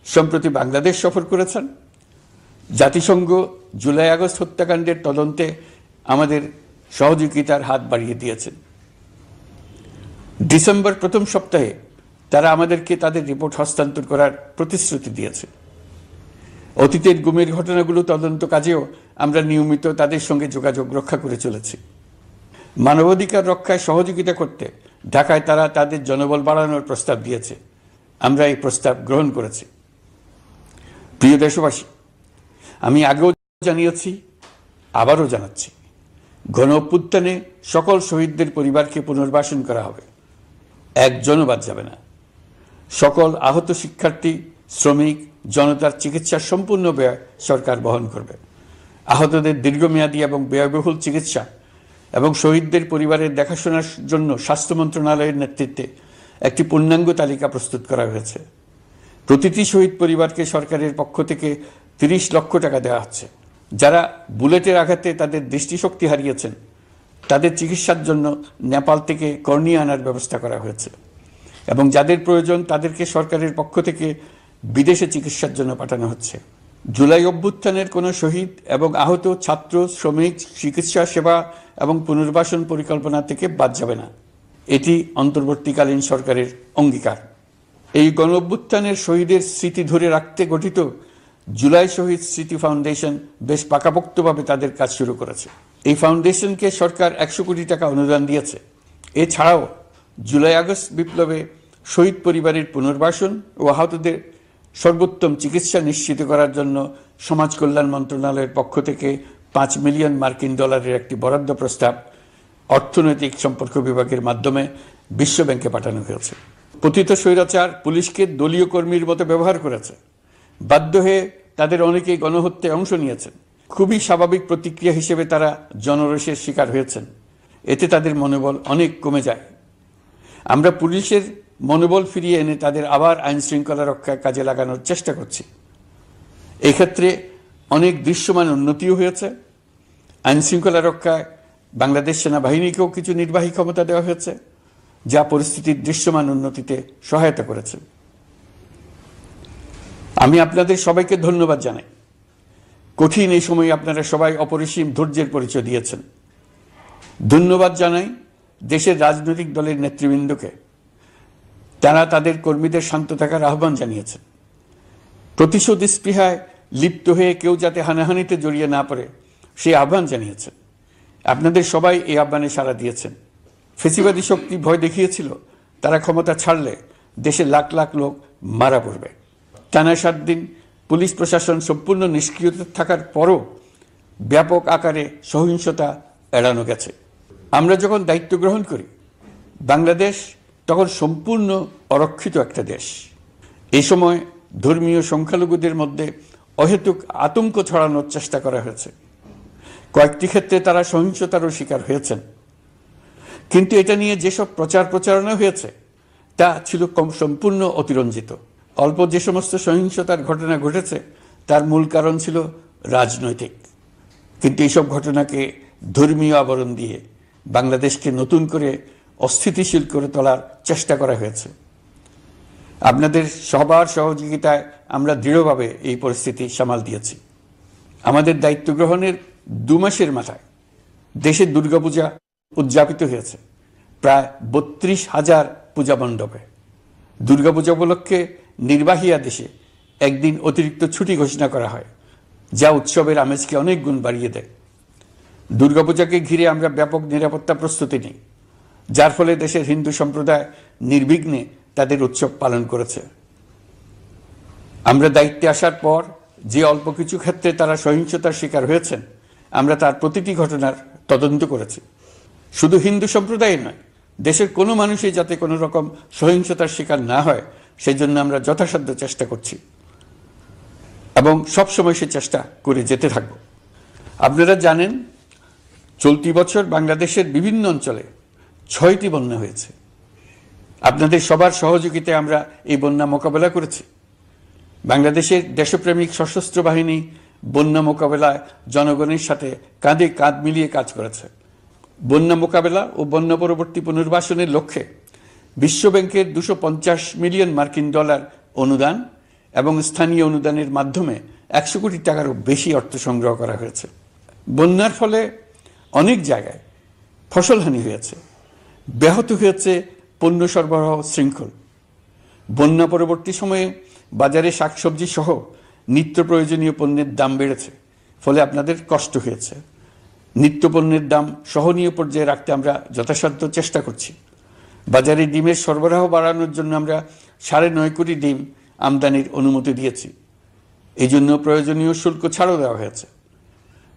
সম্প্রতি বাংলাদেশ সফর করেছেন। জাতিসংঘ জুলাই আগস্ট হত্যাকাণ্ডের তদন্তে আমাদের সহযোগিতার হাত বাড়িয়ে দিয়েছেন। ডিসেম্বর প্রথম সপ্তাহে তারা আমাদেরকে তাদের রিপোর্ট হস্তান্তর করার প্রতিশ্রুতি দিয়েছে। অতীতের গুমের ঘটনাগুলো তদন্ত কাজেও আমরা নিয়মিত তাদের সঙ্গে যোগাযোগ রক্ষা করে চলেছি। মানবাধিকার রক্ষায় সহযোগিতা করতে ঢাকায় তারা তাদের জনবল বাড়ানোর প্রস্তাব দিয়েছে। আমরা এই প্রস্তাব গ্রহণ করেছি। প্রিয় দেশবাসী, আমি আগেও জানিয়েছি, আবারও জানাচ্ছি, গণ অভ্যুত্থানে সকল শহীদদের পরিবারকে পুনর্বাসন করা হবে, একজনও বাদ যাবে না। সকল আহত শিক্ষার্থী, শ্রমিক, জনতার চিকিৎসার সম্পূর্ণ ব্যয় সরকার বহন করবে। আহতদের দীর্ঘমেয়াদী এবং ব্যয়বহুল চিকিৎসা এবং শহীদদের পরিবারের দেখাশোনার জন্য স্বাস্থ্য মন্ত্রণালয়ের নেতৃত্বে একটি পূর্ণাঙ্গ তালিকা প্রস্তুত করা হয়েছে। প্রতিটি শহীদ পরিবারকে সরকারের পক্ষ থেকে 30 লক্ষ টাকা দেওয়া হচ্ছে। যারা বুলেটের আঘাতে তাদের দৃষ্টিশক্তি হারিয়েছেন, তাদের চিকিৎসার জন্য নেপাল থেকে কর্নিয়া আনার ব্যবস্থা করা হয়েছে এবং যাদের প্রয়োজন তাদেরকে সরকারের পক্ষ থেকে বিদেশে চিকিৎসার জন্য পাঠানো হচ্ছে। জুলাই অভ্যুত্থানের কোনো শহীদ এবং আহত ছাত্র, শ্রমিক, চিকিৎসা সেবা এবং পুনর্বাসন পরিকল্পনা থেকে বাদ যাবে না। এটি অন্তর্বর্তীকালীন সরকারের অঙ্গীকার। এই গণ অভ্যুত্থানের শহীদের স্মৃতি ধরে রাখতে গঠিত জুলাই শহীদ স্মৃতি ফাউন্ডেশন বেশ পাকাপোক্তভাবে তাদের কাজ শুরু করেছে। এই ফাউন্ডেশনকে সরকার 100 কোটি টাকা অনুদান দিয়েছে। এছাড়াও জুলাই আগস্ট বিপ্লবে শহীদ পরিবারের পুনর্বাসন ও আহতদের সর্বোত্তম চিকিৎসা নিশ্চিত করার জন্য সমাজ কল্যাণ মন্ত্রণালয়ের পক্ষ থেকে $5 মিলিয়ন একটি বরাদ্দ প্রস্তাব অর্থনৈতিক সম্পর্ক বিভাগের মাধ্যমে বিশ্ব ব্যাংকে পাঠানো হয়েছে। পতিত স্বৈরাচার পুলিশকে দলীয় কর্মীর মতো ব্যবহার করেছে। বাধ্য হয়ে তাদের অনেকেই গণহত্যায় অংশ নিয়েছেন। খুবই স্বাভাবিক প্রতিক্রিয়া হিসেবে তারা জনরোষের শিকার হয়েছেন। এতে তাদের মনোবল অনেক কমে যায়। আমরা পুলিশের মনোবল ফিরিয়ে এনে তাদের আবার আইন শৃঙ্খলা রক্ষায় কাজে লাগানোর চেষ্টা করছি। এক্ষেত্রে অনেক দৃশ্যমান উন্নতিও হয়েছে। আইন শৃঙ্খলা রক্ষায় বাংলাদেশ সেনাবাহিনীকেও কিছু নির্বাহী ক্ষমতা দেওয়া হয়েছে, যা পরিস্থিতির দৃশ্যমান উন্নতিতে সহায়তা করেছে। আমি আপনাদের সবাইকে ধন্যবাদ জানাই। কঠিন এই সময়ে আপনারা সবাই অপরিসীম ধৈর্যের পরিচয় দিয়েছেন। ধন্যবাদ জানাই দেশের রাজনৈতিক দলের নেতৃবৃন্দকে। তারা তাদের কর্মীদের শান্ত থাকার আহ্বান জানিয়েছেন। প্রতিশোধ স্পৃহায় লিপ্ত হয়ে কেউ যাতে হানাহানিতে জড়িয়ে না পড়ে সেই আহ্বান জানিয়েছেন। আপনাদের সবাই এই আহ্বানে সাড়া দিয়েছেন। ফেসিবাদী শক্তি ভয় দেখিয়েছিল তারা ক্ষমতা ছাড়লে দেশে লাখ লাখ লোক মারা পড়বে। টানা 7 দিন পুলিশ প্রশাসন সম্পূর্ণ নিষ্ক্রিয় থাকার পরও ব্যাপক আকারে সহিংসতা এড়ানো গেছে। আমরা যখন দায়িত্ব গ্রহণ করি, বাংলাদেশ তখন সম্পূর্ণ অরক্ষিত একটা দেশ। এই সময় ধর্মীয় সংখ্যালঘুদের মধ্যে অহেতুক আতঙ্ক ছড়ানোর চেষ্টা করা হয়েছে। কয়েকটি ক্ষেত্রে তারা সহিংসতারও শিকার হয়েছেন। কিন্তু এটা নিয়ে যেসব প্রচারণা হয়েছে তা ছিল সম্পূর্ণ অতিরঞ্জিত। অল্প যে সমস্ত সহিংসতার ঘটনা ঘটেছে তার মূল কারণ ছিল রাজনৈতিক। কিন্তু এইসব ঘটনাকে ধর্মীয় আবরণ দিয়ে বাংলাদেশকে নতুন করে অস্থিতিশীল করে তোলার চেষ্টা করা হয়েছে। আপনাদের সবার সহযোগিতায় আমরা দৃঢ়ভাবে এই পরিস্থিতি সামাল দিয়েছি। আমাদের দায়িত্ব গ্রহণের 2 মাসের মাথায় দেশে দুর্গাপূজা উদযাপিত হয়েছে প্রায় 32,000 পূজা মণ্ডপে। দুর্গাপূজা উপলক্ষে নির্বাহী আদেশে একদিন অতিরিক্ত ছুটি ঘোষণা করা হয়, যা উৎসবের আমেজকে অনেক গুণ বাড়িয়ে দেয়। দুর্গাপূজাকে ঘিরে আমরা ব্যাপক নিরাপত্তা প্রস্তুতি নিই, যার ফলে দেশের হিন্দু সম্প্রদায় নির্বিঘ্নে তাদের উৎসব পালন করেছে। আমরা দায়িত্বে আসার পর যে অল্প কিছু ক্ষেত্রে তারা সহিংসতার শিকার হয়েছেন, আমরা তার প্রতিটি ঘটনার তদন্ত করেছি। শুধু হিন্দু সম্প্রদায় নয়, দেশের কোনো মানুষই যাতে কোনো রকম সহিংসতার শিকার না হয় সেই জন্য আমরা যথাসাধ্য চেষ্টা করছি এবং সবসময় সে চেষ্টা করে যেতে থাকব। আপনারা জানেন, চলতি বছর বাংলাদেশের বিভিন্ন অঞ্চলে 6টি বন্যা হয়েছে। আপনাদের সবার সহযোগিতায় আমরা এই বন্যা মোকাবেলা করেছি। বাংলাদেশের দেশপ্রেমিক সশস্ত্র বাহিনী বন্যা মোকাবেলায় জনগণের সাথে কাঁধে কাঁধ মিলিয়ে কাজ করেছে। বন্যা মোকাবেলা ও বন্যা পরবর্তী পুনর্বাসনের লক্ষ্যে বিশ্ব ব্যাংকের $250 মিলিয়ন অনুদান এবং স্থানীয় অনুদানের মাধ্যমে 100 কোটি টাকারও বেশি অর্থ সংগ্রহ করা হয়েছে। বন্যার ফলে অনেক জায়গায় ফসলহানি হয়েছে, ব্যাহত হয়েছে পণ্য সরবরাহ শৃঙ্খল। বন্যা পরবর্তী সময়ে বাজারে শাকসবজি সহ নিত্য প্রয়োজনীয় পণ্যের দাম বেড়েছে, ফলে আপনাদের কষ্ট হয়েছে। নিত্য পণ্যের দাম সহনীয় পর্যায়ে রাখতে আমরা যথাসাধ্য চেষ্টা করছি। বাজারে ডিমের সরবরাহ বাড়ানোর জন্য আমরা 9.5 কোটি ডিম আমদানির অনুমতি দিয়েছি। এই জন্য প্রয়োজনীয় শুল্ক ছাড়ও দেওয়া হয়েছে।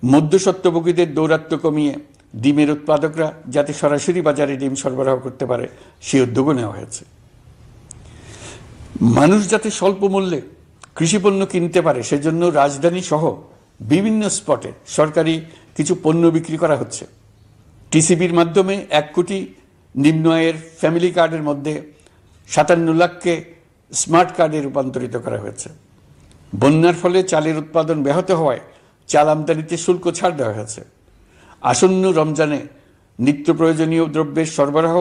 মধ্যস্বত্বভোগীদের দৌরাত্ম্য কমিয়ে ডিমের উৎপাদকরা যাতে সরাসরি বাজারে ডিম সরবরাহ করতে পারে সেই উদ্যোগও নেওয়া হয়েছে। মানুষ যাতে স্বল্প মূল্যে কৃষিপণ্য কিনতে পারে সেজন্য রাজধানী সহ বিভিন্ন স্পটে সরকারি কিছু পণ্য বিক্রি করা হচ্ছে। টিসিবির মাধ্যমে 1 কোটি নিম্ন আয়ের ফ্যামিলি কার্ডের মধ্যে 57 লাখকে স্মার্ট কার্ডে রূপান্তরিত করা হয়েছে। বন্যার ফলে চালের উৎপাদন ব্যাহত হওয়ায় চাল আমদানিতে শুল্ক ছাড় দেওয়া হয়েছে। আসন্ন রমজানে নিত্য প্রয়োজনীয় দ্রব্যের সরবরাহ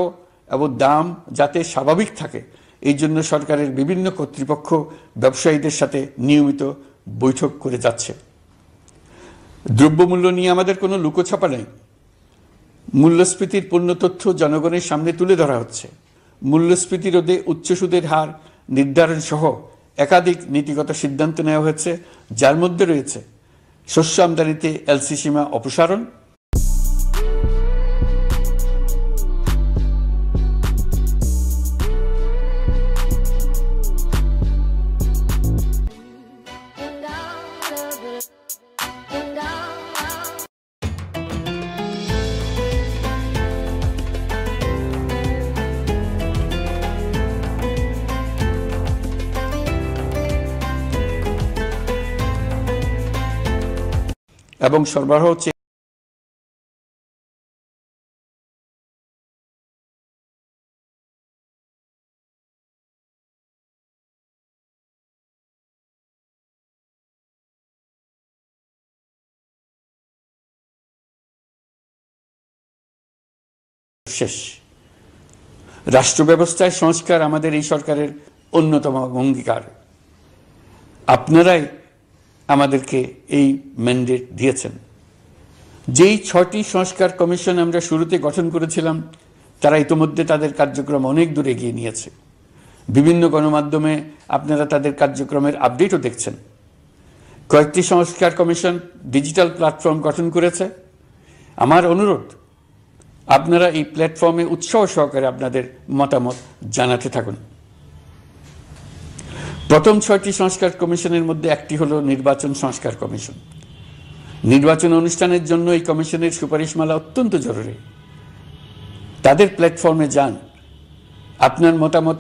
এবং দাম যাতে স্বাভাবিক থাকে এই জন্য সরকারের বিভিন্ন কর্তৃপক্ষ ব্যবসায়ীদের সাথে নিয়মিত বৈঠক করে যাচ্ছে। দ্রব্যমূল্য নিয়ে আমাদের কোনো লুকোছাপা নেই। মূল্যস্ফীতির পূর্ণ তথ্য জনগণের সামনে তুলে ধরা হচ্ছে। মূল্যস্ফীতি রোধে উচ্চ সুদের হার নির্ধারণ সহ একাধিক নীতিগত সিদ্ধান্ত নেওয়া হয়েছে, যার মধ্যে রয়েছে শস্য আমদানিতে এলসি সীমা অপসারণ, এবং সরবরাহ শেষ। রাষ্ট্র ব্যবস্থায় সংস্কার আমাদের এই সরকারের অন্যতম অঙ্গীকার। আপনারাই আমাদেরকে এই ম্যান্ডেট দিয়েছেন। যেই 6টি সংস্কার কমিশন আমরা শুরুতে গঠন করেছিলাম তারা ইতিমধ্যে তাদের কার্যক্রম অনেক দূর এগিয়ে নিয়েছে। বিভিন্ন গণমাধ্যমে আপনারা তাদের কার্যক্রমের আপডেটও দেখছেন। কয়েকটি সংস্কার কমিশন ডিজিটাল প্ল্যাটফর্ম গঠন করেছে। আমার অনুরোধ, আপনারা এই প্ল্যাটফর্মে উৎসাহ সহকারে আপনাদের মতামত জানাতে থাকুন। প্রথম 6টি সংস্কার কমিশনের মধ্যে একটি হলো নির্বাচন সংস্কার কমিশন। নির্বাচন অনুষ্ঠানের জন্য এই কমিশনের সুপারিশমালা অত্যন্ত জরুরি। তাদের প্ল্যাটফর্মে যান, আপনার মতামত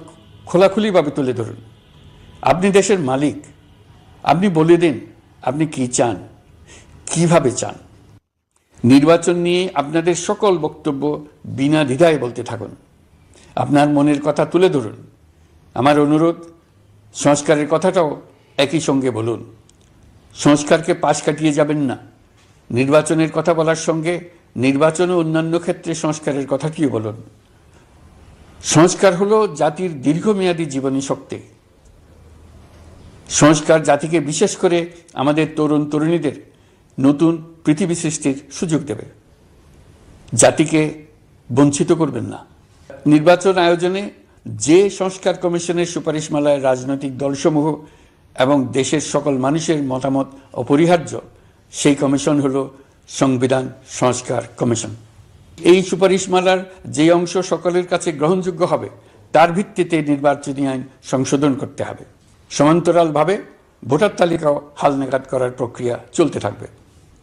খোলাখুলিভাবে তুলে ধরুন। আপনি দেশের মালিক, আপনি বলে দিন আপনি কি চান, কিভাবে চান। নির্বাচন নিয়ে আপনাদের সকল বক্তব্য বিনা দ্বিধায় বলতে থাকুন। আপনার মনের কথা তুলে ধরুন। আমার অনুরোধ, সংস্কারের কথাটাও একই সঙ্গে বলুন। সংস্কারকে পাশ কাটিয়ে যাবেন না। নির্বাচনের কথা বলার সঙ্গে নির্বাচন ও অন্যান্য ক্ষেত্রে সংস্কারের কথাটিও বলুন। সংস্কার হলো জাতির দীর্ঘমেয়াদী জীবনী শক্তি। সংস্কার জাতিকে, বিশেষ করে আমাদের তরুণ তরুণীদের নতুন পৃথিবী সৃষ্টির সুযোগ দেবে। জাতিকে বঞ্চিত করবেন না। নির্বাচন আয়োজনে যে সংস্কার কমিশনের সুপারিশমালায় রাজনৈতিক দলসমূহ এবং দেশের সকল মানুষের মতামত অপরিহার্য, সেই কমিশন হলো সংবিধান সংস্কার কমিশন। এই সুপারিশমালার যে অংশ সকলের কাছে গ্রহণযোগ্য হবে তার ভিত্তিতে নির্বাচনী আইন সংশোধন করতে হবে। সমান্তরালভাবে ভোটার তালিকাও হালনাগাদ করার প্রক্রিয়া চলতে থাকবে।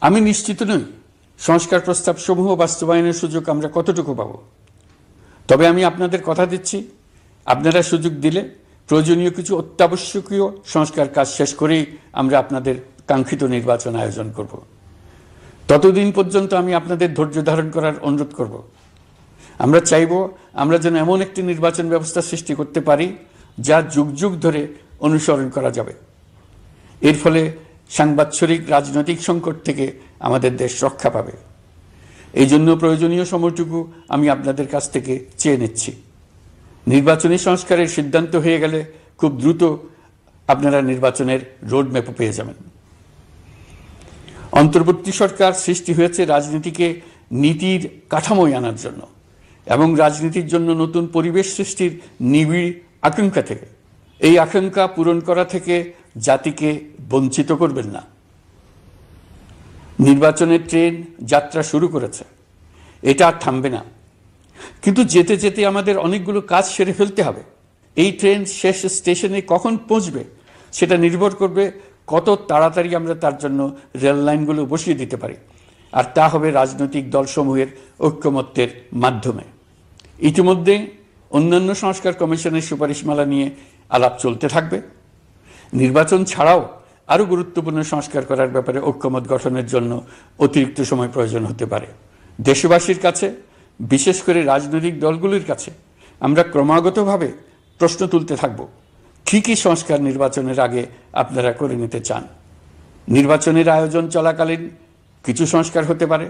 আমি নিশ্চিত নই সংস্কার প্রস্তাব সমূহ বাস্তবায়নের সুযোগ আমরা কতটুকু পাব। তবে আমি আপনাদের কথা দিচ্ছি, আপনারা সুযোগ দিলে প্রয়োজনীয় কিছু অত্যাবশ্যকীয় সংস্কার কাজ শেষ করেই আমরা আপনাদের কাঙ্ক্ষিত নির্বাচন আয়োজন করব। ততদিন পর্যন্ত আমি আপনাদের ধৈর্য ধারণ করার অনুরোধ করব। আমরা চাইব আমরা যেন এমন একটি নির্বাচন ব্যবস্থা সৃষ্টি করতে পারি যা যুগ যুগ ধরে অনুসরণ করা যাবে। এর ফলে সাংবৎসরিক রাজনৈতিক সংকট থেকে আমাদের দেশ রক্ষা পাবে। এই জন্য প্রয়োজনীয় সময়টুকু আমি আপনাদের কাছ থেকে চেয়ে নিচ্ছি। নির্বাচনী সংস্কারের সিদ্ধান্ত হয়ে গেলে খুব দ্রুত আপনারা নির্বাচনের রোডম্যাপও পেয়ে যাবেন। অন্তর্বর্তী সরকার সৃষ্টি হয়েছে রাজনীতিকে নীতির কাঠামোয় আনার জন্য এবং রাজনীতির জন্য নতুন পরিবেশ সৃষ্টির নিবিড় আকাঙ্ক্ষা থেকে। এই আকাঙ্ক্ষা পূরণ করা থেকে জাতিকে বঞ্চিত করবেন না। নির্বাচনের ট্রেন যাত্রা শুরু করেছে, এটা আর থামবে না, কিন্তু যেতে যেতে আমাদের অনেকগুলো কাজ সেরে ফেলতে হবে। এই ট্রেন শেষ স্টেশনে কখন পৌঁছবে সেটা নির্ভর করবে কত তাড়াতাড়ি আমরা তার জন্য রেল লাইনগুলো বসিয়ে দিতে পারি, আর তা হবে রাজনৈতিক দলসমূহের ঐক্যমত্যের মাধ্যমে। ইতিমধ্যে অন্যান্য সংস্কার কমিশনের সুপারিশমালা নিয়ে আলাপ চলতে থাকবে। নির্বাচন ছাড়াও আরও গুরুত্বপূর্ণ সংস্কার করার ব্যাপারে ঐক্যমত গঠনের জন্য অতিরিক্ত সময় প্রয়োজন হতে পারে। দেশবাসীর কাছে, বিশেষ করে রাজনৈতিক দলগুলির কাছে আমরা ক্রমাগতভাবে প্রশ্ন তুলতে থাকব, কী কী সংস্কার নির্বাচনের আগে আপনারা করে নিতে চান। নির্বাচনের আয়োজন চলাকালীন কিছু সংস্কার হতে পারে,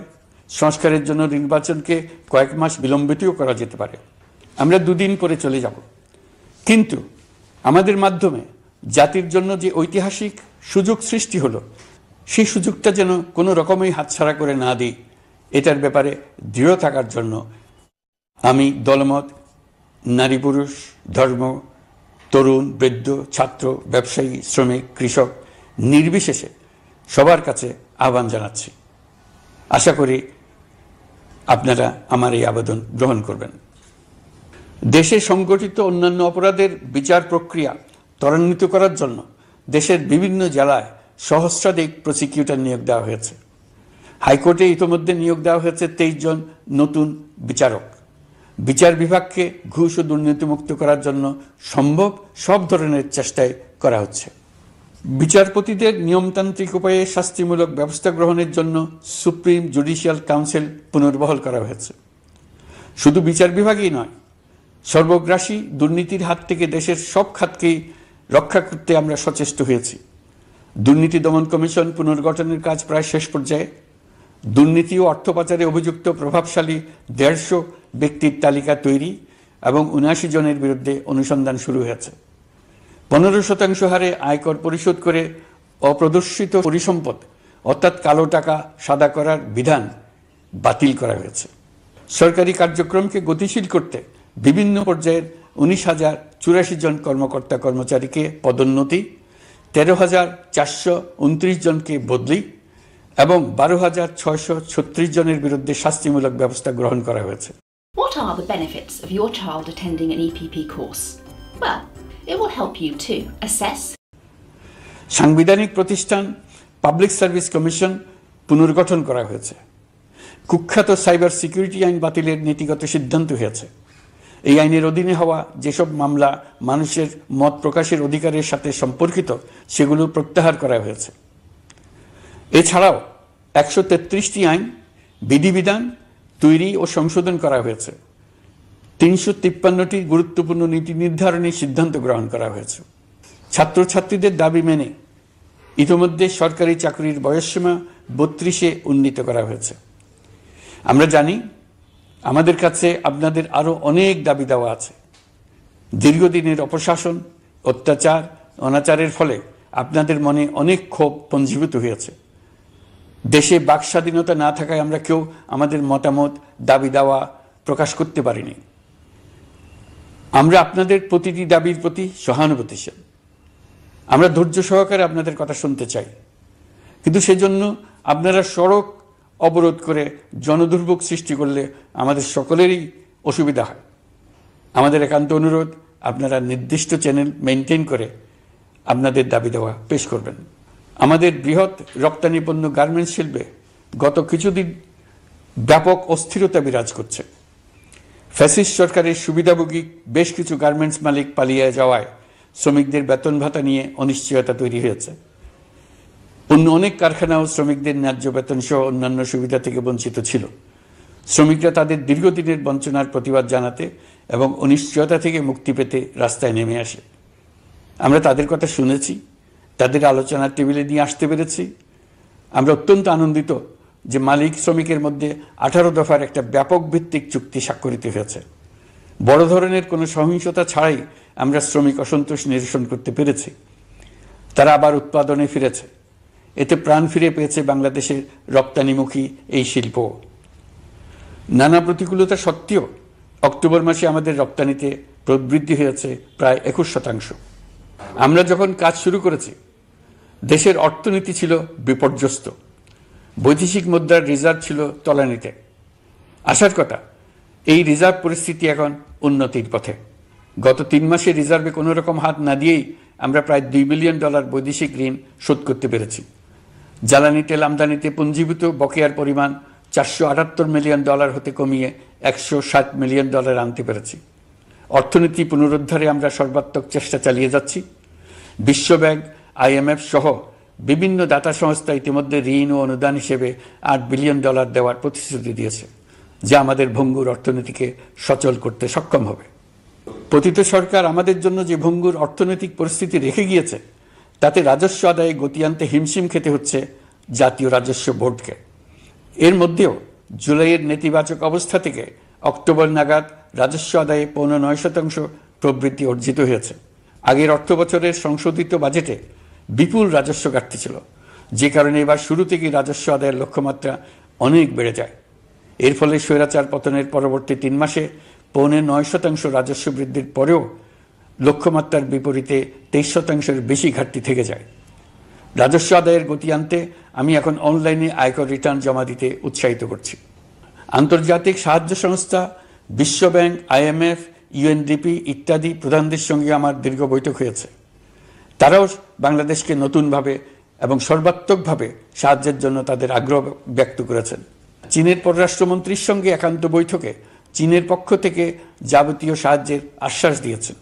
সংস্কারের জন্য নির্বাচনকে কয়েক মাস বিলম্বিতও করা যেতে পারে। আমরা দুদিন পরে চলে যাব, কিন্তু আমাদের মাধ্যমে জাতির জন্য যে ঐতিহাসিক সুযোগ সৃষ্টি হলো, সেই সুযোগটা যেন কোনো রকমই হাতছাড়া করে না দিই, এটার ব্যাপারে দৃঢ় থাকার জন্য আমি দলমত, নারী পুরুষ, ধর্ম, তরুণ, বৃদ্ধ, ছাত্র, ব্যবসায়ী, শ্রমিক, কৃষক নির্বিশেষে সবার কাছে আহ্বান জানাচ্ছি। আশা করি আপনারা আমার এই আবেদন গ্রহণ করবেন। দেশে সংগঠিত অন্যান্য অপরাধের বিচার প্রক্রিয়া ত্বরান্বিত করার জন্য দেশের বিভিন্ন জেলায় সহস্রাধিক প্রসিকিউটর নিয়োগ দেওয়া হয়েছে। হাইকোর্টে ইতিমধ্যে নিয়োগ দেওয়া হয়েছে 23 জন নতুন বিচারক। বিচার বিভাগকে ঘুষ ও দুর্নীতিমুক্ত করার জন্য সম্ভব সব ধরনের চেষ্টাই করা হচ্ছে। বিচারপতিদের নিয়মতান্ত্রিক উপায়ে শাস্তিমূলক ব্যবস্থা গ্রহণের জন্য সুপ্রিম জুডিশিয়াল কাউন্সিল পুনর্বহাল করা হয়েছে। শুধু বিচার বিভাগই নয়, সর্বগ্রাসী দুর্নীতির হাত থেকে দেশের সব খাতকেই রক্ষা করতে আমরা সচেষ্ট হয়েছি। দুর্নীতি দমন কমিশন পুনর্গঠনের কাজ প্রায় শেষ পর্যায়ে। দুর্নীতি ও অর্থ পাচারে অভিযুক্ত প্রভাবশালী 150 ব্যক্তির তালিকা তৈরি এবং 79 জনের বিরুদ্ধে অনুসন্ধান শুরু হয়েছে। 15% হারে আয়কর পরিশোধ করে অপ্রদর্শিত পরিসম্পদ অর্থাৎ কালো টাকা সাদা করার বিধান বাতিল করা হয়েছে। সরকারি কার্যক্রমকে গতিশীল করতে বিভিন্ন পর্যায়ের 19,084 জন কর্মকর্তা কর্মচারীকে পদোন্নতি, 13,429 জনকে বদলি এবং 12,636 জনের বিরুদ্ধে শাস্তিমূলক ব্যবস্থা গ্রহণ করা হয়েছে। What are the benefits of your child attending an EPP course? Well, it will help you to assess. সাংবিধানিক প্রতিষ্ঠান পাবলিক সার্ভিস কমিশন পুনর্গঠন করা হয়েছে। কুখ্যাত সাইবার সিকিউরিটি আইন বাতিলের নীতিগত সিদ্ধান্ত হয়েছে। এই আইনের অধীনে হওয়া যেসব মামলা মানুষের মত প্রকাশের অধিকারের সাথে সম্পর্কিত সেগুলো প্রত্যাহার করা হয়েছে। এছাড়াও 133টি আইন বিধিবিধান তৈরি ও সংশোধন করা হয়েছে। 353টি গুরুত্বপূর্ণ নীতি নির্ধারণী সিদ্ধান্ত গ্রহণ করা হয়েছে। ছাত্রছাত্রীদের দাবি মেনে ইতিমধ্যে সরকারি চাকরির বয়সসীমা 32-এ উন্নীত করা হয়েছে। আমরা জানি আমাদের কাছে আপনাদের আরও অনেক দাবি দেওয়া আছে। দীর্ঘদিনের অপশাসন, অত্যাচার, অনাচারের ফলে আপনাদের মনে অনেক ক্ষোভ পঞ্জীভূত হয়েছে। দেশে বাক স্বাধীনতা না থাকায় আমরা কেউ আমাদের মতামত, দাবি দেওয়া প্রকাশ করতে পারিনি। আমরা আপনাদের প্রতিটি দাবির প্রতি সহানুভূতিশীল। আমরা ধৈর্য সহকারে আপনাদের কথা শুনতে চাই, কিন্তু সেজন্য আপনারা সড়ক অবরোধ করে জনদুর্ভোগ সৃষ্টি করলে আমাদের সকলেরই অসুবিধা হয়। আমাদের একান্ত অনুরোধ, আপনারা নির্দিষ্ট চ্যানেল মেনটেন করে আপনাদের দাবি দেওয়া পেশ করবেন। আমাদের বৃহৎ রপ্তানি পণ্য গার্মেন্টস শিল্পে গত কিছুদিন ব্যাপক অস্থিরতা বিরাজ করছে। ফ্যাসিস্ট সরকারের সুবিধাভোগী বেশ কিছু গার্মেন্টস মালিক পালিয়ে যাওয়ায় শ্রমিকদের বেতন ভাতা নিয়ে অনিশ্চয়তা তৈরি হয়েছে। অন্য অনেক কারখানাও শ্রমিকদের ন্যায্য বেতন সহ অন্যান্য সুবিধা থেকে বঞ্চিত ছিল। শ্রমিকরা তাদের দীর্ঘদিনের বঞ্চনার প্রতিবাদ জানাতে এবং অনিশ্চয়তা থেকে মুক্তি পেতে রাস্তায় নেমে আসে। আমরা তাদের কথা শুনেছি, তাদের আলোচনার টেবিলে নিয়ে আসতে পেরেছি। আমরা অত্যন্ত আনন্দিত যে মালিক শ্রমিকের মধ্যে 18 দফার একটা ব্যাপক ভিত্তিক চুক্তি স্বাক্ষরিত হয়েছে। বড় ধরনের কোনো সহিংসতা ছাড়াই আমরা শ্রমিক অসন্তোষ নিরসন করতে পেরেছি। তারা আবার উৎপাদনে ফিরেছে। এতে প্রাণ ফিরে পেয়েছে বাংলাদেশের রপ্তানিমুখী এই শিল্প। নানা প্রতিকূলতা সত্ত্বেও অক্টোবর মাসে আমাদের রপ্তানিতে প্রবৃদ্ধি হয়েছে প্রায় 21%। আমরা যখন কাজ শুরু করেছি দেশের অর্থনীতি ছিল বিপর্যস্ত, বৈদেশিক মুদ্রার রিজার্ভ ছিল তলানিতে। আশার কথা, এই রিজার্ভ পরিস্থিতি এখন উন্নতির পথে। গত 3 মাসে রিজার্ভে কোনো রকম হাত না দিয়েই আমরা প্রায় $2 বিলিয়ন বৈদেশিক ঋণ শোধ করতে পেরেছি। জ্বালানি তেল আমদানিতে পুঞ্জীভূত বকেয়ার পরিমাণ $478 মিলিয়ন হতে কমিয়ে $160 মিলিয়ন আনতে পেরেছি। অর্থনীতি পুনরুদ্ধারে আমরা সর্বাত্মক চেষ্টা চালিয়ে যাচ্ছি। বিশ্বব্যাংক, IMF সহ বিভিন্ন দাতা সংস্থা ইতিমধ্যে ঋণ ও অনুদান হিসেবে $8 বিলিয়ন দেওয়ার প্রতিশ্রুতি দিয়েছে, যা আমাদের ভঙ্গুর অর্থনীতিকে সচল করতে সক্ষম হবে। পতিত সরকার আমাদের জন্য যে ভঙ্গুর অর্থনৈতিক পরিস্থিতি রেখে গিয়েছে, তাতে রাজস্ব আদায়ে গতি আনতে হিমশিম খেতে হচ্ছে জাতীয় রাজস্ব বোর্ডকে। এর মধ্যেও জুলাইয়ের নেতিবাচক অবস্থা থেকে অক্টোবর নাগাদ রাজস্ব আদায়ে 9.9% প্রবৃদ্ধি অর্জিত হয়েছে। আগের অর্থ বছরের সংশোধিত বাজেটে বিপুল রাজস্ব ঘাটতি ছিল, যে কারণে এবার শুরু থেকেই রাজস্ব আদায়ের লক্ষ্যমাত্রা অনেক বেড়ে যায়। এর ফলে স্বৈরাচার পতনের পরবর্তী 3 মাসে 9.9% রাজস্ব বৃদ্ধির পরেও লক্ষ্যমাত্রার বিপরীতে 23%-এর বেশি ঘাটতি থেকে যায়। রাজস্ব আদায়ের গতি আনতে আমি এখন অনলাইনে আয়কর রিটার্ন জমা দিতে উৎসাহিত করছি। আন্তর্জাতিক সাহায্য সংস্থা, বিশ্বব্যাংক, IMF, UNDP ইত্যাদি প্রধানদের সঙ্গে আমার দীর্ঘ বৈঠক হয়েছে। তারাও বাংলাদেশকে নতুনভাবে এবং সর্বাত্মকভাবে সাহায্যের জন্য তাদের আগ্রহ ব্যক্ত করেছেন। চীনের পররাষ্ট্রমন্ত্রীর সঙ্গে একান্ত বৈঠকে চীনের পক্ষ থেকে যাবতীয় সাহায্যের আশ্বাস দিয়েছেন।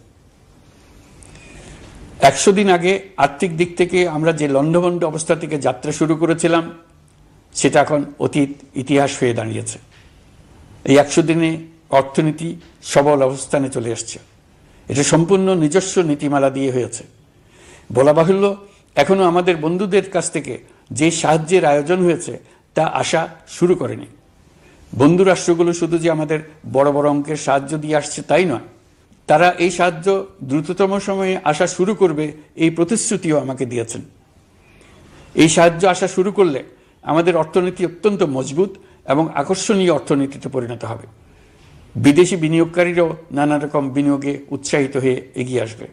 100 দিন আগে আর্থিক দিক থেকে আমরা যে লণ্ডভণ্ড অবস্থা থেকে যাত্রা শুরু করেছিলাম, সেটা এখন অতীত ইতিহাস হয়ে দাঁড়িয়েছে। এই 100 দিনে অর্থনীতি সবল অবস্থানে চলে আসছে। এটা সম্পূর্ণ নিজস্ব নীতিমালা দিয়ে হয়েছে। বলা বাহুল্য, এখনো আমাদের বন্ধুদের কাছ থেকে যে সাহায্যের আয়োজন হয়েছে তা আসা শুরু করেনি। বন্ধু রাষ্ট্রগুলো শুধু যে আমাদের বড় বড় অঙ্কের সাহায্য দিয়ে আসছে তাই নয়, তারা এই সাহায্য দ্রুততম সময়ে আসা শুরু করবে এই প্রতিশ্রুতিও আমাকে দিয়েছেন। এই সাহায্য আসা শুরু করলে আমাদের অর্থনীতি অত্যন্ত মজবুত এবং আকর্ষণীয় অর্থনীতিতে পরিণত হবে। বিদেশি বিনিয়োগকারীরাও নানা রকম বিনিয়োগে উৎসাহিত হয়ে এগিয়ে আসবে।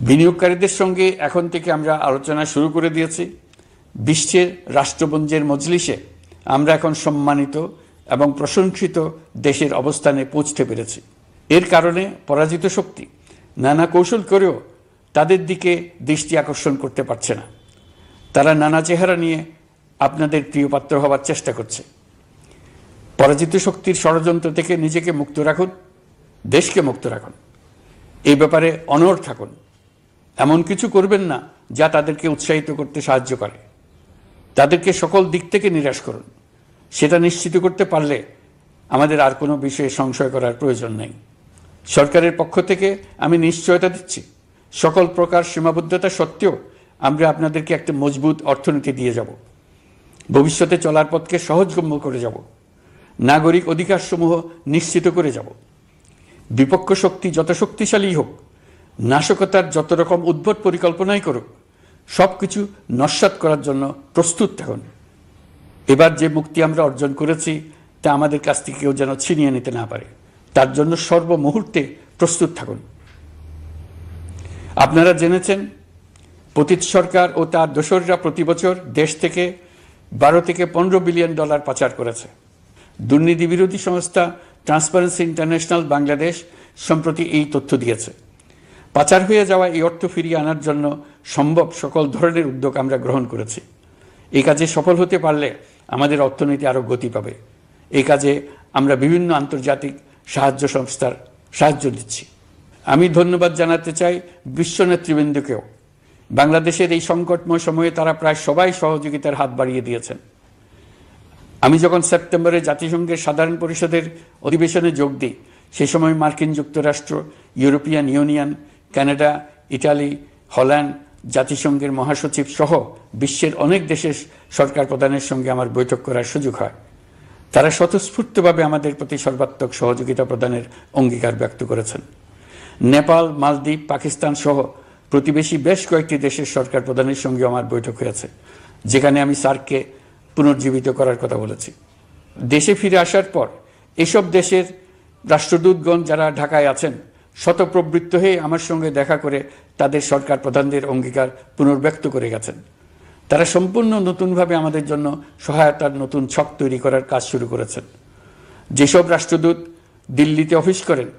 বিনিয়োগকারীদের সঙ্গে এখন থেকে আমরা আলোচনা শুরু করে দিয়েছি। বিশ্বের রাষ্ট্রপুঞ্জের মজলিসে আমরা এখন সম্মানিত এবং প্রশংসিত দেশের অবস্থানে পৌঁছতে পেরেছি। এর কারণে পরাজিত শক্তি নানা কৌশল করেও তাদের দিকে দৃষ্টি আকর্ষণ করতে পারছে না। তারা নানা চেহারা নিয়ে আপনাদের প্রিয়পাত্র হওয়ার চেষ্টা করছে। পরাজিত শক্তির ষড়যন্ত্র থেকে নিজেকে মুক্ত রাখুন, দেশকে মুক্ত রাখুন। এই ব্যাপারে অনড় থাকুন। এমন কিছু করবেন না যা তাদেরকে উৎসাহিত করতে সাহায্য করে। তাদেরকে সকল দিক থেকে নিরাশ করুন। সেটা নিশ্চিত করতে পারলে আমাদের আর কোনো বিষয়ে সংশয় করার প্রয়োজন নেই। সরকারের পক্ষ থেকে আমি নিশ্চয়তা দিচ্ছি, সকল প্রকার সীমাবদ্ধতা সত্ত্বেও আমরা আপনাদেরকে একটা মজবুত অর্থনীতি দিয়ে যাব। ভবিষ্যতে চলার পথকে সহজগম্য করে যাব। নাগরিক অধিকারসমূহ নিশ্চিত করে যাব। বিপক্ষ শক্তি যত শক্তিশালী হোক, নাশকতার যত রকম উদ্ভট পরিকল্পনাই করুক, সব কিছু নস্যাৎ করার জন্য প্রস্তুত থাকুন। এবার যে মুক্তি আমরা অর্জন করেছি তা আমাদের কাছ থেকে কেউ যেন ছিনিয়ে নিতে না পারে, তার জন্য সর্বমুহূর্তে প্রস্তুত থাকুন। আপনারা জেনেছেন, পতিত সরকার ও তার দোসররা প্রতি বছর দেশ থেকে $12 থেকে $15 বিলিয়ন পাচার করেছে। দুর্নীতি বিরোধী সংস্থা ট্রান্সপারেন্সি ইন্টারন্যাশনাল বাংলাদেশ সম্প্রতি এই তথ্য দিয়েছে। পাচার হয়ে যাওয়া এই অর্থ ফিরিয়ে আনার জন্য সম্ভব সকল ধরনের উদ্যোগ আমরা গ্রহণ করেছি। এই কাজে সফল হতে পারলে আমাদের অর্থনীতি আরও গতি পাবে। এই কাজে আমরা বিভিন্ন আন্তর্জাতিক সাহায্য সংস্থার সাহায্য দিচ্ছি। আমি ধন্যবাদ জানাতে চাই বিশ্ব নেতৃবৃন্দকেও। বাংলাদেশের এই সংকটময় সময়ে তারা প্রায় সবাই সহযোগিতার হাত বাড়িয়ে দিয়েছেন। আমি যখন সেপ্টেম্বরে জাতিসংঘের সাধারণ পরিষদের অধিবেশনে যোগ দিই, সে সময় মার্কিন যুক্তরাষ্ট্র, European Union, Canada, Italy, Holland, জাতিসংঘের মহাসচিব সহ বিশ্বের অনেক দেশের সরকার প্রধানের সঙ্গে আমার বৈঠক করার সুযোগ হয়। তারা স্বতঃস্ফূর্তভাবে আমাদের প্রতি সর্বাত্মক সহযোগিতা প্রদানের অঙ্গীকার ব্যক্ত করেছেন। নেপাল, মালদ্বীপ, পাকিস্তান সহ প্রতিবেশী বেশ কয়েকটি দেশের সরকার প্রধানের সঙ্গে আমার বৈঠক হয়েছে, যেখানে আমি সার্ককে পুনর্জীবিত করার কথা বলেছি। দেশে ফিরে আসার পর এসব দেশের রাষ্ট্রদূতগণ যারা ঢাকায় আছেন স্বতঃপ্রবৃত্ত হয়ে আমার সঙ্গে দেখা করে তাদের সরকার প্রধানদের অঙ্গীকার পুনর্ব্যক্ত করে গেছেন। তারা সম্পূর্ণ নতুনভাবে আমাদের জন্য সহায়তার নতুন ছক তৈরি করার কাজ শুরু করেছেন। যেসব রাষ্ট্রদূত দিল্লিতে অফিস করেন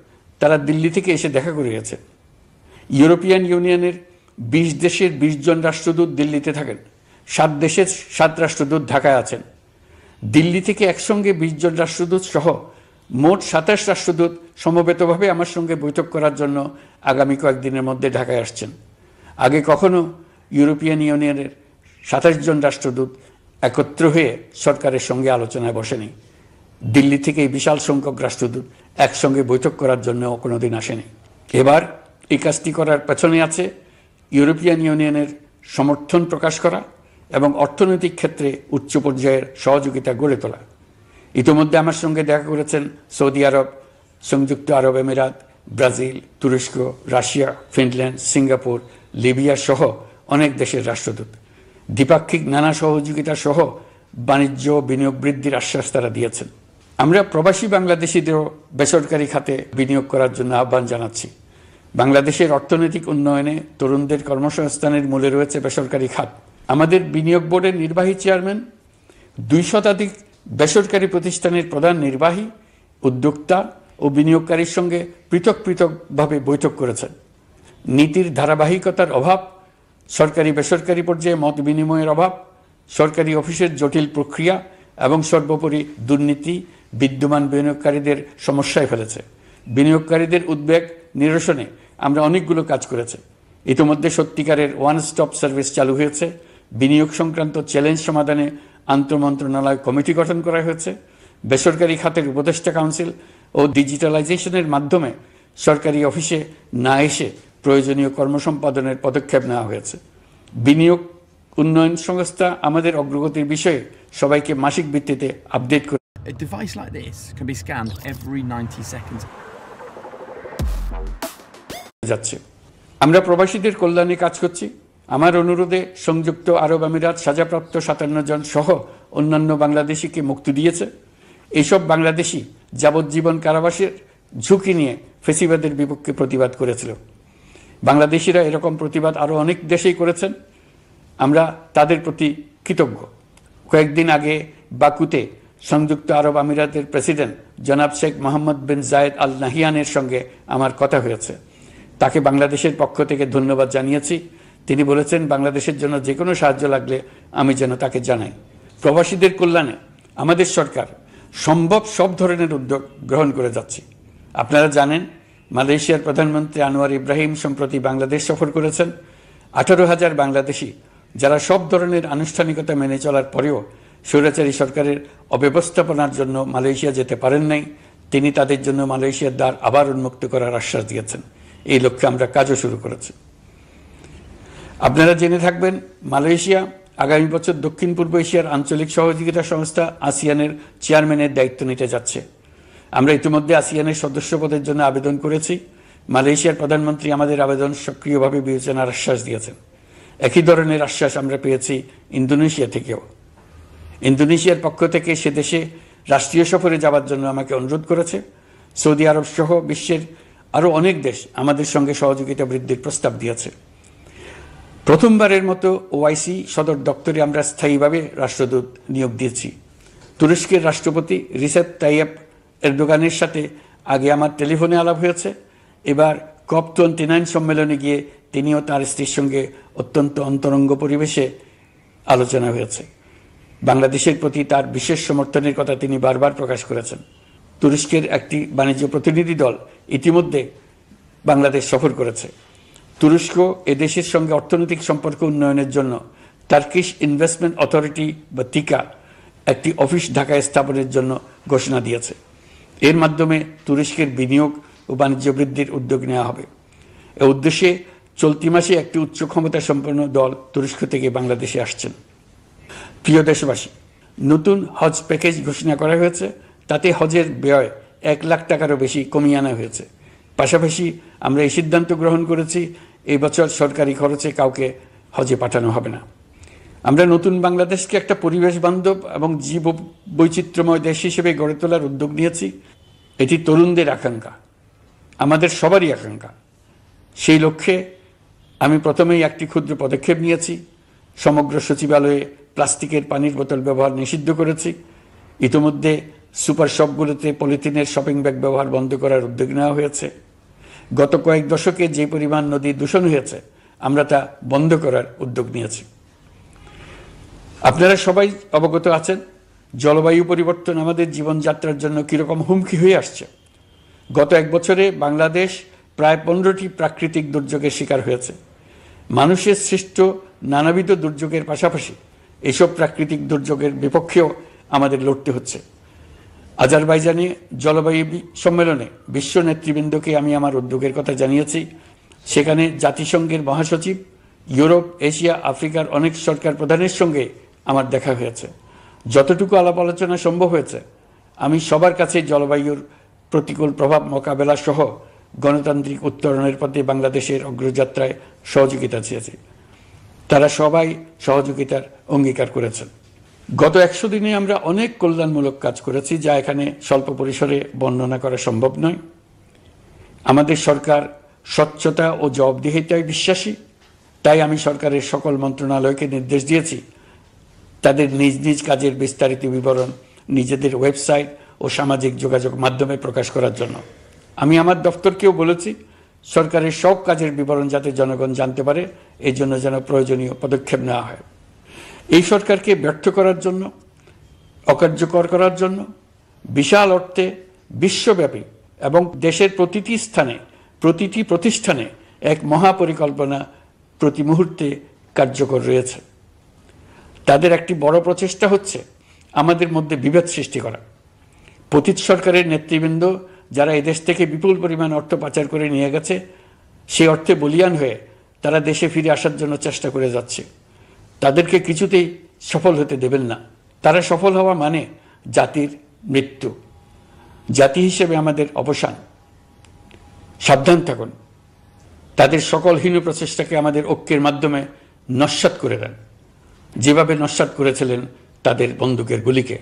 তারা দিল্লি থেকে এসে দেখা করে গেছেন। ইউরোপিয়ান ইউনিয়নের ২০ দেশের ২০ জন রাষ্ট্রদূত দিল্লিতে থাকেন, ৭ দেশের ৭ রাষ্ট্রদূত ঢাকায় আছেন। দিল্লি থেকে একসঙ্গে ২০ জন রাষ্ট্রদূত সহ মোট ২৭ রাষ্ট্রদূত সমবেতভাবে আমার সঙ্গে বৈঠক করার জন্য আগামী কয়েকদিনের মধ্যে ঢাকায় আসছেন। আগে কখনো ইউরোপিয়ান ইউনিয়নের ২৭ জন রাষ্ট্রদূত একত্র হয়ে সরকারের সঙ্গে আলোচনায় বসেনি। দিল্লি থেকে এই বিশাল সংখ্যক রাষ্ট্রদূত একসঙ্গে বৈঠক করার জন্য কোনোদিন আসেনি। এবার এই কাজটি করার পেছনে আছে ইউরোপিয়ান ইউনিয়নের সমর্থন প্রকাশ করা এবং অর্থনৈতিক ক্ষেত্রে উচ্চ পর্যায়ের সহযোগিতা গড়ে তোলা। ইতিমধ্যে আমার সঙ্গে দেখা করেছেন সৌদি আরব, সংযুক্ত আরব আমিরাত, ব্রাজিল, তুরস্ক, রাশিয়া, ফিনল্যান্ড, সিঙ্গাপুর, লিবিয়া সহ অনেক দেশের রাষ্ট্রদূত। দ্বিপাক্ষিক নানা সহযোগিতা সহ বাণিজ্য বিনিয়োগ বৃদ্ধির আশ্বাস তারা দিয়েছেন। আমরা প্রবাসী বাংলাদেশিদেরও বেসরকারি খাতে বিনিয়োগ করার জন্য আহ্বান জানাচ্ছি। বাংলাদেশের অর্থনৈতিক উন্নয়নে তরুণদের কর্মসংস্থানের মূলে রয়েছে বেসরকারি খাত। আমাদের বিনিয়োগ বোর্ডের নির্বাহী চেয়ারম্যান ২ শতাধিক বেসরকারি প্রতিষ্ঠানের প্রধান নির্বাহী, উদ্যোক্তা ও বিনিয়োগকারীর সঙ্গে পৃথক পৃথকভাবে বৈঠক করেছেন। নীতির ধারাবাহিকতার অভাব, সরকারি বেসরকারি পর্যায়ে মত বিনিময়ের অভাব, সরকারি অফিসের জটিল প্রক্রিয়া এবং সর্বোপরি দুর্নীতি বিদ্যমান বিনিয়োগকারীদের সমস্যায় ফেলেছে। বিনিয়োগকারীদের উদ্বেগ নিরসনে আমরা অনেকগুলো কাজ করেছি। ইতিমধ্যে সত্যিকারের ওয়ান স্টপ সার্ভিস চালু হয়েছে। বিনিয়োগ সংক্রান্ত চ্যালেঞ্জ সমাধানে আন্তঃমন্ত্রণালয় কমিটি গঠন করা হয়েছে। বেসরকারি খাতের উপদেষ্টা কাউন্সিল ও ডিজিটালাইজেশনের মাধ্যমে সরকারি অফিসে না এসে প্রয়োজনীয় কর্মসম্পাদনের পদক্ষেপ নেওয়া হয়েছে। বিনিয়োগ উন্নয়ন সংস্থা আমাদের অগ্রগতির বিষয়ে সবাইকে মাসিক ভিত্তিতে আপডেট করে A device like this can be scanned every 90 seconds. যাচ্ছে। আমরা প্রবাসীদের কল্যাণে কাজ করছি। আমার অনুরোধে সংযুক্ত আরব আমিরাত সাজাপ্রাপ্ত ৫৭ জন সহ অন্যান্য বাংলাদেশিকে মুক্তি দিয়েছে। এইসব বাংলাদেশি যাবজ্জীবন কারাবাসের ঝুঁকি নিয়ে ফেসিবাদের বিপক্ষে প্রতিবাদ করেছিল। বাংলাদেশিরা এরকম প্রতিবাদ আরও অনেক দেশেই করেছেন। আমরা তাদের প্রতি কৃতজ্ঞ। কয়েকদিন আগে বাকুতে সংযুক্ত আরব আমিরাতের প্রেসিডেন্ট জনাব শেখ মোহাম্মদ বিন জায়েদ আল নাহিয়ানের সঙ্গে আমার কথা হয়েছে। তাকে বাংলাদেশের পক্ষ থেকে ধন্যবাদ জানিয়েছি। তিনি বলেছেন বাংলাদেশের জন্য যে কোনো সাহায্য লাগলে আমি যেন তাকে জানাই। প্রবাসীদের কল্যাণে আমাদের সরকার সম্ভব সব ধরনের উদ্যোগ গ্রহণ করে যাচ্ছে। আপনারা জানেন মালয়েশিয়ার প্রধানমন্ত্রী আনোয়ার ইব্রাহিম সম্প্রতি বাংলাদেশ সফর করেছেন। ১৮,০০০ বাংলাদেশি যারা সব ধরনের আনুষ্ঠানিকতা মেনে চলার পরেও স্বৈরাচারী সরকারের অব্যবস্থাপনার জন্য মালয়েশিয়া যেতে পারেন নাই, তিনি তাদের জন্য মালয়েশিয়ার দ্বার আবার উন্মুক্ত করার আশ্বাস দিয়েছেন। এই লক্ষ্যে আমরা কাজও শুরু করেছি। আপনারা জেনে থাকবেন মালয়েশিয়া আগামী বছর দক্ষিণ পূর্ব এশিয়ার আঞ্চলিক সহযোগিতা সংস্থা আসিয়ানের চেয়ারম্যানের দায়িত্ব নিতে যাচ্ছে। আমরা ইতিমধ্যে আসিয়ানের সদস্য পদের জন্য আবেদন করেছি। মালয়েশিয়ার প্রধানমন্ত্রী আমাদের আবেদন সক্রিয়ভাবে বিবেচনার আশ্বাস দিয়েছেন। একই ধরনের আশ্বাস আমরা পেয়েছি ইন্দোনেশিয়া থেকেও। ইন্দোনেশিয়ার পক্ষ থেকে সে দেশে রাষ্ট্রীয় সফরে যাওয়ার জন্য আমাকে অনুরোধ করেছে। সৌদি আরব সহ বিশ্বের আরও অনেক দেশ আমাদের সঙ্গে সহযোগিতা বৃদ্ধির প্রস্তাব দিয়েছে। প্রথমবারের মতো ওআইসি সদর দপ্তরে আমরা স্থায়ীভাবে রাষ্ট্রদূত নিয়োগ দিয়েছি। তুরস্কের রাষ্ট্রপতি রিসেপ তাইয়েপ এরদোগানের সাথে আগে আমার টেলিফোনে আলাপ হয়েছে। এবার COP29 সম্মেলনে গিয়ে তিনিও তার স্ত্রীর সঙ্গে অত্যন্ত অন্তরঙ্গ পরিবেশে আলোচনা হয়েছে। বাংলাদেশের প্রতি তার বিশেষ সমর্থনের কথা তিনি বারবার প্রকাশ করেছেন। তুরস্কের একটি বাণিজ্য প্রতিনিধি দল ইতিমধ্যে বাংলাদেশ সফর করেছে। তুরস্ক এদেশের সঙ্গে অর্থনৈতিক সম্পর্ক উন্নয়নের জন্য টার্কিশ ইনভেস্টমেন্ট অথরিটি বা তিকা একটি অফিস ঢাকায় স্থাপনের জন্য ঘোষণা দিয়েছে। এর মাধ্যমে তুরস্কের বিনিয়োগ ও বাণিজ্য বৃদ্ধির উদ্যোগ নেওয়া হবে। এ উদ্দেশ্যে চলতি মাসে একটি উচ্চ ক্ষমতা সম্পন্ন দল তুরস্ক থেকে বাংলাদেশে আসছেন। প্রিয় দেশবাসী, নতুন হজ প্যাকেজ ঘোষণা করা হয়েছে। তাতে হজের ব্যয় ১ লাখ টাকারও বেশি কমিয়ে আনা হয়েছে। পাশাপাশি আমরা এই সিদ্ধান্ত গ্রহণ করেছি এই বছর সরকারি খরচে কাউকে হজে পাঠানো হবে না। আমরা নতুন বাংলাদেশকে একটা পরিবেশ বান্ধব এবং জীব বৈচিত্র্যময় দেশ হিসেবে গড়ে তোলার উদ্যোগ নিয়েছি। এটি তরুণদের আকাঙ্ক্ষা, আমাদের সবারই আকাঙ্ক্ষা। সেই লক্ষ্যে আমি প্রথমেই একটি ক্ষুদ্র পদক্ষেপ নিয়েছি। সমগ্র সচিবালয়ে প্লাস্টিকের পানির বোতল ব্যবহার নিষিদ্ধ করেছি। ইতিমধ্যে সুপার শপগুলোতে পলিথিনের শপিং ব্যাগ ব্যবহার বন্ধ করার উদ্যোগ নেওয়া হয়েছে। গত কয়েক দশকে যে পরিমাণ নদী দূষণ হয়েছে, আমরা তা বন্ধ করার উদ্যোগ নিয়েছি। আপনারা সবাই অবগত আছেন, জলবায়ু পরিবর্তন আমাদের জীবনযাত্রার জন্য কীরকম হুমকি হয়ে আসছে। গত এক বছরে বাংলাদেশ প্রায় 15টি প্রাকৃতিক দুর্যোগের শিকার হয়েছে। মানুষের সৃষ্ট নানাবিধ দুর্যোগের পাশাপাশি এইসব প্রাকৃতিক দুর্যোগের বিপক্ষেও আমাদের লড়তে হচ্ছে। আজারবাইজানে জলবায়ু সম্মেলনে বিশ্ব নেতৃবৃন্দকে আমি আমার উদ্যোগের কথা জানিয়েছি। সেখানে জাতিসংঘের মহাসচিব, ইউরোপ, এশিয়া, আফ্রিকার অনেক সরকার প্রধানের সঙ্গে আমার দেখা হয়েছে। যতটুকু আলাপ আলোচনা সম্ভব হয়েছে, আমি সবার কাছে জলবায়ুর প্রতিকূল প্রভাব মোকাবেলা সহ গণতান্ত্রিক উত্তরণের পথে বাংলাদেশের অগ্রযাত্রায় সহযোগিতা চেয়েছি। তারা সবাই সহযোগিতার অঙ্গীকার করেছেন। গত 100 দিনে আমরা অনেক কল্যাণমূলক কাজ করেছি, যা এখানে স্বল্প পরিসরে বর্ণনা করা সম্ভব নয়। আমাদের সরকার স্বচ্ছতা ও জবাবদিহিতায় বিশ্বাসী। তাই আমি সরকারের সকল মন্ত্রণালয়কে নির্দেশ দিয়েছি তাদের নিজ নিজ কাজের বিস্তারিত বিবরণ নিজেদের ওয়েবসাইট ও সামাজিক যোগাযোগ মাধ্যমে প্রকাশ করার জন্য। আমি আমার দপ্তরকেও বলেছি সরকারের সব কাজের বিবরণ যাতে জনগণ জানতে পারে, এই জন্য যেন প্রয়োজনীয় পদক্ষেপ নেওয়া হয়। এই সরকারকে ব্যর্থ করার জন্য, অকার্যকর করার জন্য বিশাল অর্থে বিশ্বব্যাপী এবং দেশের প্রতিটি স্থানে, প্রতিটি প্রতিষ্ঠানে এক মহাপরিকল্পনা প্রতি মুহূর্তে কার্যকর রয়েছে। তাদের একটি বড় প্রচেষ্টা হচ্ছে আমাদের মধ্যে বিভেদ সৃষ্টি করা। পতিত সরকারের নেতৃবৃন্দ যারা এদেশ থেকে বিপুল পরিমাণ অর্থ পাচার করে নিয়ে গেছে, সেই অর্থে বলিয়ান হয়ে তারা দেশে ফিরে আসার জন্য চেষ্টা করে যাচ্ছে। তাদেরকে কিছুতেই সফল হতে দেবেন না। তারা সফল হওয়া মানে জাতির মৃত্যু, জাতি হিসেবে আমাদের অবসান। সাবধান থাকুন। তাদের সকল হীন প্রচেষ্টাকে আমাদের ঐক্যের মাধ্যমে নস্যাৎ করে দেন, যেভাবে নস্যাৎ করেছিলেন তাদের বন্দুকের গুলিকে,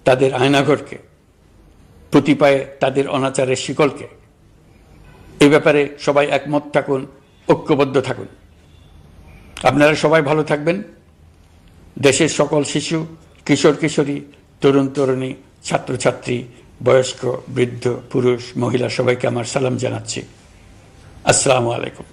তাদের আয়নাঘরকে, প্রতি পায়ে তাদের অনাচারের শিকলকে। এ ব্যাপারে সবাই একমত থাকুন, ঐক্যবদ্ধ থাকুন। আপনারা সবাই ভালো থাকবেন। দেশের সকল শিশু, কিশোর কিশোরী, তরুণ তরুণী, ছাত্রছাত্রী, বয়স্ক, বৃদ্ধ, পুরুষ, মহিলা সবাইকে আমার সালাম জানাচ্ছি। আসসালামু আলাইকুম।